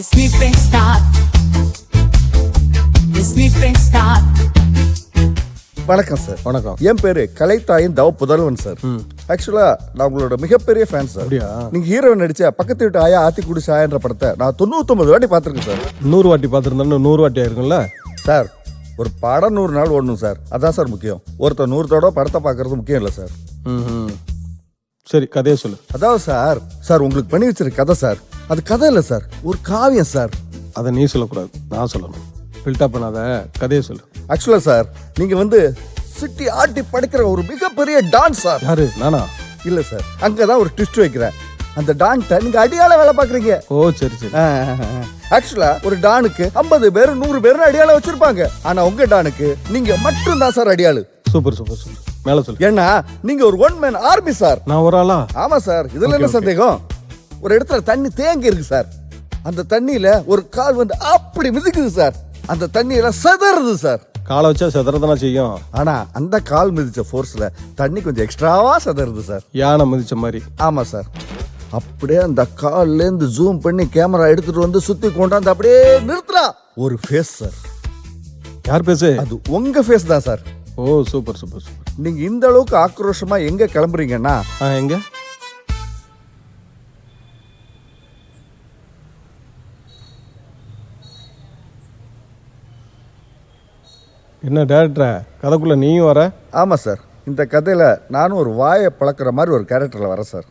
sleeping start. The sleeping start. வணக்கம் sir. வணக்கம். என் பேரு கலைத்தாயின் தவ புதல்வன் சார். ஆக்சுவலா நான் உங்களோட மிகப்பெரிய ஃபேன் சார். அப்படியா? நீங்க ஹீரோயின் நடிச்ச பக்கத்து வீட்டு ஆயா ஆத்தி குடி சாயன்ற படத்தை நான் 99 வாட்டி பார்த்திருக்கேன் சார். 100 வாட்டி பார்த்துருந்தா 100 வாட்டி ஆயிருக்கும்ல சார். ஒரு படம் 100 நாள் ஓடணும் சார், அதான் சார் முக்கியம். ஒருத்தர் 100 தடவை படத்தை பார்க்கறது முக்கியம் இல்லை சார். சரி, கதையை சொல்லு. அதாவது சார் உங்களுக்கு பண்ணி வச்சிருக்க கதை சார், அது கதை இல்லை சார், ஒரு காவியம் சார். அதை நீ சொல்லக்கூடாது, நான் சொல்லணும். ஃபில்டா பண்ணாத, கதையை சொல்லு. ஆக்சுவலா சார், நீங்க சிட்டி ஆட்டி படிக்கிற ஒரு மிகப்பெரிய டான்ஸ் சார். யாரு, நானா? இல்ல சார், அங்கதான் ஒரு ட்விஸ்ட் வைக்கிறேன். அந்த டான்ட்ட நீங்க அடியால வேலை பாக்குறீங்க. ஓ சரி சரி. ஆக்சுவலா ஒரு டானுக்கு 50 பேர் 100 பேர் அடியால வச்சிருப்பாங்க. ஆனா உங்க டானுக்கு நீங்க மட்டும் தான் சார் அடியாளு. Super super super. மேல சொல்லு. ஏன்னா நீங்க ஒரு ஒன் மேன் ஆர்மி சார். நான் ஒரு ஆளா? ஆமா சார். இதுல என்ன சந்தேகம்? ஒரு இடத்துல தண்ணி தேங்கி இருக்கு சார். அந்த தண்ணியில ஒரு கால் அப்படி மிதிக்குது சார். அந்த தண்ணியில செதறுது சார். காலை வச்சா செதறதானா செய்யும். ஆனா அந்த கால் மிதிச்ச ஃபோர்ஸ்ல தண்ணி கொஞ்சம் எக்ஸ்ட்ராவா செதறுது சார். யானை மிதிச்ச மாதிரி. ஆமா சார். அப்படியே அந்த கால்ல இருந்து ஜூம் பண்ணி கேமரா எடுத்துட்டு சுத்தி கொண்டாந்து அப்படியே நிறுத்துறா ஒரு ஃபேஸ் சார். யார் பேசு? அது உங்க ஃபேஸ் தான் சார். ஓ சூப்பர் சூப்பர் சூப்பர். நீங்க இந்த அளவுக்கு ஆக்ரோஷமா எங்க கிளம்புறீங்கன்னா எங்க? என்ன டேரக்டரா, கதைக்குள்ள நீயும் வர? ஆமா சார். இந்த கதையில நானும் ஒரு வாயை பழக்கிற மாதிரி ஒரு கேரக்டர்ல வரேன் சார்.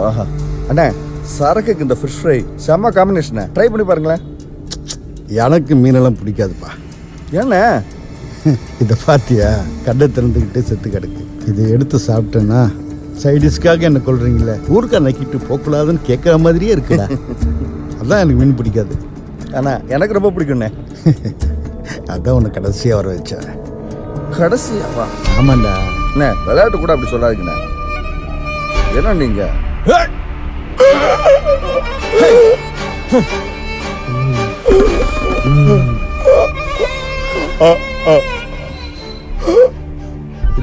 ஆஹா அண்ணே, சரக்குக்கு இந்த ஃபிஷ் ஃப்ரை செம்ம காம்பினேஷன். ட்ரை பண்ணி பாருங்களேன். எனக்கு மீனெல்லாம் பிடிக்காதுப்பா. என்ன இதை பார்த்தியா, கடை திறந்துக்கிட்டே செத்து கிடக்கு. இதை எடுத்து சாப்பிட்டேன்னா சைடிஷ்காக என்ன கொள்றீங்களே, ஊருக்கா நக்கிட்டு போகக்கூடாதுன்னு கேட்குற மாதிரியே இருக்குடா. அதான் எனக்கு மீன் பிடிக்காது. ஆனால் எனக்கு ரொம்ப பிடிக்குண்ணே. அதான் உன்னை கடைசியாக வர வச்சேன். கடைசியாவா? ஆமாண்டா. அண்ணே, விளையாட்டு கூட அப்படி சொல்லாதீங்கண்ணே. ஏன்னா நீங்க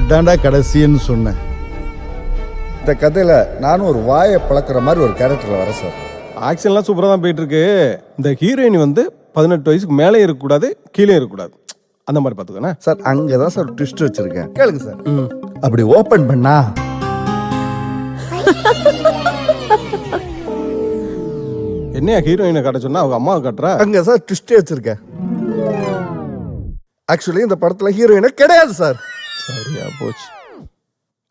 இதாண்டா கடைசின்னு சொன்னேன். இந்த கதையில நானும் ஒரு வாயை பழக்கிற மாதிரி ஒரு கேரக்டர்ல வரேன் சார். ஆக்ஷன்லாம் சூப்பராக தான் போயிட்டு இருக்கு. இந்த ஹீரோயின் 18 வயசுக்கு மேலே இருக்கக்கூடாது, கீழே இருக்கக்கூடாது, அந்த மாதிரி பார்த்துக்கோண்ணே சார். அங்கதான் சார் ட்விஸ்ட் வச்சிருக்கேன், கேளுங்க சார். அப்படி ஓபன் பண்ணா என்னையா ஹீரோயினை காட்ட சொன்னா அவங்க அம்மாவை காட்டுற? அங்க சார் ட்விஸ்டே வச்சிருக்கேன். ஆக்சுவலி இந்த படத்துல ஹீரோயினே கிடையாது சார். சரியா போச்சு.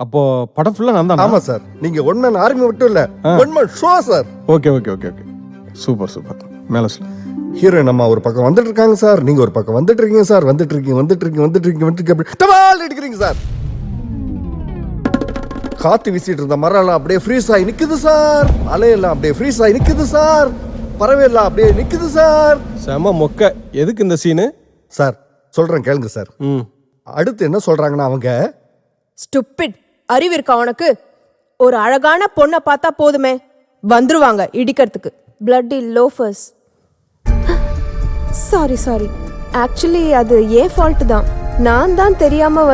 அப்போ படம் ஃபுல்லா நான் தான்? ஆமா சார். நீங்க ஒன் மேன் ஆர்மி மட்டும் இல்ல, one man show sir. Okay okay okay okay. Super super. மேல சொல்லு. ஹீரோயின் அம்மா ஒரு பக்கம் வந்துட்டு இருக்காங்க சார், நீங்க ஒரு பக்கம் வந்துட்டு இருக்கீங்க சார். வந்துட்டு இருக்கீங்க அப்படி டபால் அடிக்கிறீங்க சார். காத்து வீசிட்டு இருந்த மரம் அப்படியே ஃப்ரீஸ் ஆகி நிக்குது சார். அலையெல்லாம் அப்படியே ஃப்ரீஸ் ஆகி நிக்குது சார். பறவையெல்லாம் அப்படியே நிக்குது சார். செம மொக்க. எதுக்கு இந்த சீனு? சார் சொல்றேன் கேளுங்க சார். அடுத்து என்ன சொல்றாங்கன்னா அவங்க, ஸ்டூபிட், அறிவு இருக்கா உனக்கு? ஒரு அழகான பொண்ணை பார்த்தா போதுமே வந்துருவாங்க இடிக்கிறதுக்கு. Bloody loafers. சாரி ஆக்சுவலி அது ஏன் ஃபால்ட் தான். நான் தான் தெரியாம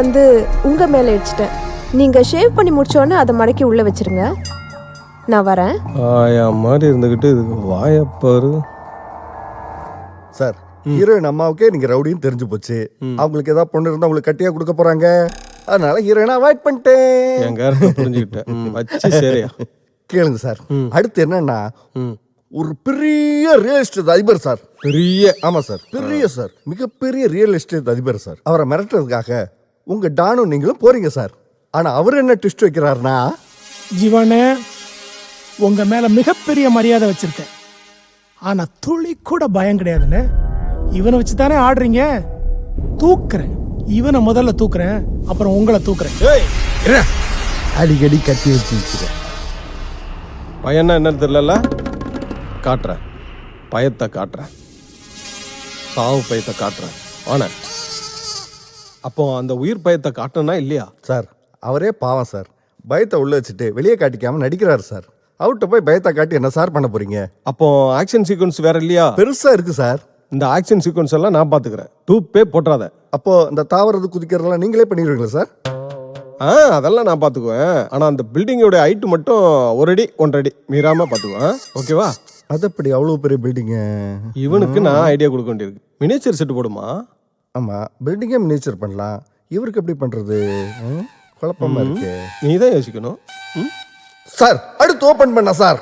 உங்க மேல இடிச்சிட்டேன். நீங்க ஷேவ் பண்ணி முடிச்சோன்னு அதை மடக்கி உள்ள வச்சிருங்க, நான் வரேன். ஆயா மாதிரி இருந்துகிட்டு இதுக்கு வாயப்பாரு. சார் ஹீரோயின் அம்மாவுக்கே நீங்க ரவுடின்னு தெரிஞ்சு போச்சு. அவங்களுக்கு ஏதாவது பொண்ணு இருந்தா உங்களுக்கு கட்டியா கொடுக்க போறாங்க. அதனால ஹீரோயினை அவாய்ட் பண்ணிட்டேன். என் கேரக்டர் புரிஞ்சுக்கிட்டேன். வச்சு சரியா கேளுங்க சார். அடுத்து என்னன்னா, ஒரு பெரிய ரியல் எஸ்டேட் அதிபர் சார். ஆமா சார், பெரிய சார், மிகப்பெரிய ரியல் எஸ்டேட் அதிபர் சார். அவரை மிரட்டுறதுக்காக உங்க டானும் நீங்களும் போறீங்க சார். ஆனா அவர் என்ன ட்விஸ்ட் வைக்கிறாருன்னா, ஜீவானே, உங்க மேல மிகப்பெரிய மரியாதை வச்சிருக்கேன், ஆனா துளி கூட பயம் கிடையாதுன்னு. இவனை வச்சு தானே ஆடுறீங்க. தூக்குறேன், இவனை முதல்ல தூக்குறேன், அப்புறம் உங்களை தூக்குறேன். அடிக்கடி கட்டி வச்சுக்கிறேன். பையனா என்னன்னு தெரியல, காட்டுறேன். பயத்தை காட்டுறேன், சாவு பயத்தை காட்டுறேன். ஆனா அப்போ அந்த உயிர் பயத்தை காட்டணும்னா இல்லையா சார்? அவரே பாவம் சார், பயத்தை உள்ள வச்சுட்டு வெளியே காட்டிக்காம நடிக்கிறாரு சார். அவர்கிட்ட போய் பயத்தை காட்டி என்ன சார் பண்ண போறீங்க? அப்போ ஆக்ஷன் சீக்வன்ஸ் வேற இல்லையா? பெருசா இருக்கு சார். இந்த ஆக்ஷன் சீக்வன்ஸ் எல்லாம் நான் பாத்துக்கிறேன், டூப்பே போட்டுறாத. அப்போ இந்த தாவறது குதிக்கிறதெல்லாம் நீங்களே பண்ணிடுவீங்களா சார்? அதெல்லாம் நான் பார்த்துக்குவேன். ஆனால் அந்த பில்டிங்கோட ஹைட்டு மட்டும் 1 அடி 1.5 அடி மீறாமல் பார்த்துக்குவேன். ஓகேவா? அது அப்படி அவ்வளோ பெரிய பில்டிங்கு? இவனுக்கு நான் ஐடியா கொடுக்க வேண்டியிருக்கு. மினியேச்சர் செட்டு போடுமா? ஆமாம், பில்டிங்கே மினியேச்சர் பண்ணலாம். இவருக்கு எப்படி பண்ணுறது? குழப்பமா இருக்கு. நீ தான் யோசிக்கணும். சார், அடுத்து ஓப்பன் பண்ண சார்.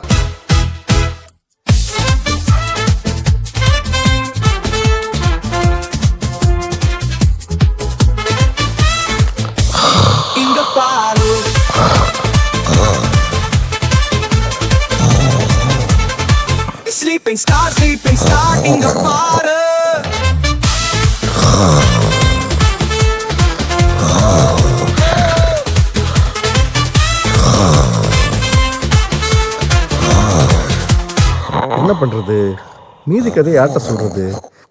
இங்க பாரு Sleeping star, இங்க பாரு என்ன பண்றது? மீதி கதை யார்கிட்ட சொல்றது?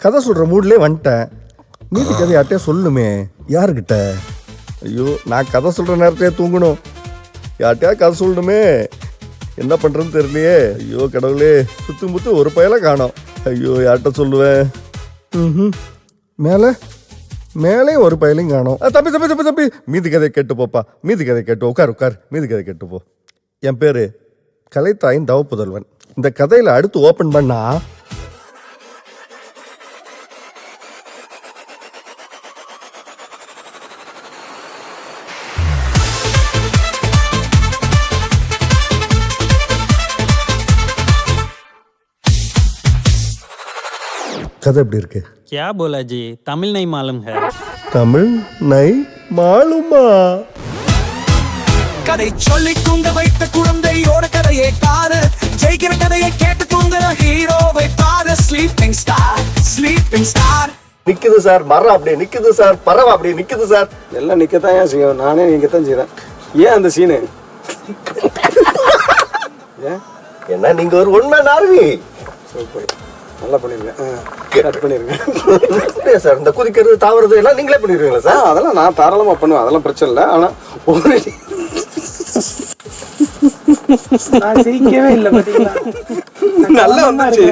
கதை சொல்ற மூட்லயே வந்துட்டேன். மீதி கதை யார்கிட்டயே சொல்லுமே. யாருக்கிட்ட? ஐயோ, நான் கதை சொல்ற நேரத்தையே தூங்கணும். யார்கிட்டயா கதை சொல்லணுமே. என்ன பண்றதுன்னு தெரியலையே. ஐயோ கடவுளே, சுத்தி முத்து ஒரு பயல காணோம். ஐயோ, யார்கிட்ட சொல்லுவேன்? மேலே மேலேயும் ஒரு பயலையும் காணோம். தம்பி தம்பி தம்பி தம்பி, மீதி கதையை கேட்டு போப்பா. மீதி கதை கேட்டு உட்கார். மீதி கதை கேட்டு போ. என் பேரு கலைத்தாயின் தவப்புதல்வன். இந்த கதையில அடுத்து ஓபன் பண்ணா கதை எப்படி இருக்கு? क्या बोला जी? तमिल नहीं मालूम है। தமிழ் நை மாலுமா? கதை சொல்லி தூங்க வைத்த குழந்தையோட கதையை பாரு. ஜெயிக்கிற கதையை கேட்டு தூங்குற ஹீரோவை பாரு. ஸ்லீப்பிங் ஸ்டார் நிக்குது சார், மரம் அப்படியே நிக்குது சார், பறவை அப்படியே நிக்குது சார். எல்லாம் நிற்கத்தான் ஏன் செய்யும். நானே நிற்கத்தான் செய்கிறேன். ஏன் அந்த சீனு? என்ன நீங்க ஒரு உண்மை நார்வி. சூப்பர், நல்லா பண்ணிருக்கேன். சார், இந்த குதிக்கிறது தாவறது எல்லாம் நீங்களே பண்ணிடுவீங்களா சார்? அதெல்லாம் நான் தாராளமாக பண்ணுவேன். அதெல்லாம் பிரச்சனை இல்லை. ஆனால் ஒரு சிரிக்கவே இல்லை பாத்தீங்களா? நல்லா வந்துச்சு.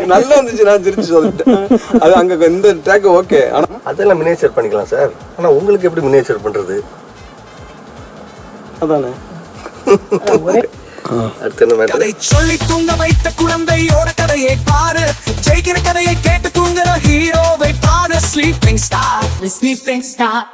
நான் சிரிச்சு சொல்லிட்டேன். அது அங்க இந்த டேக் ஓகே. ஆனா அதெல்லாம் மினியேச்சர் பண்ணிக்கலாம் சார். ஆனா உங்களுக்கு எப்படி மினியேச்சர் பண்றது? அதானே. அடுத்து என்ன மேட்டர்? கதை சொல்லி தூங்க வைத்த குழந்தையோட கதையை பாரு. ஜெயிக்கிற கதையை கேட்டு தூங்குற ஹீரோவை பாரு. Sleeping star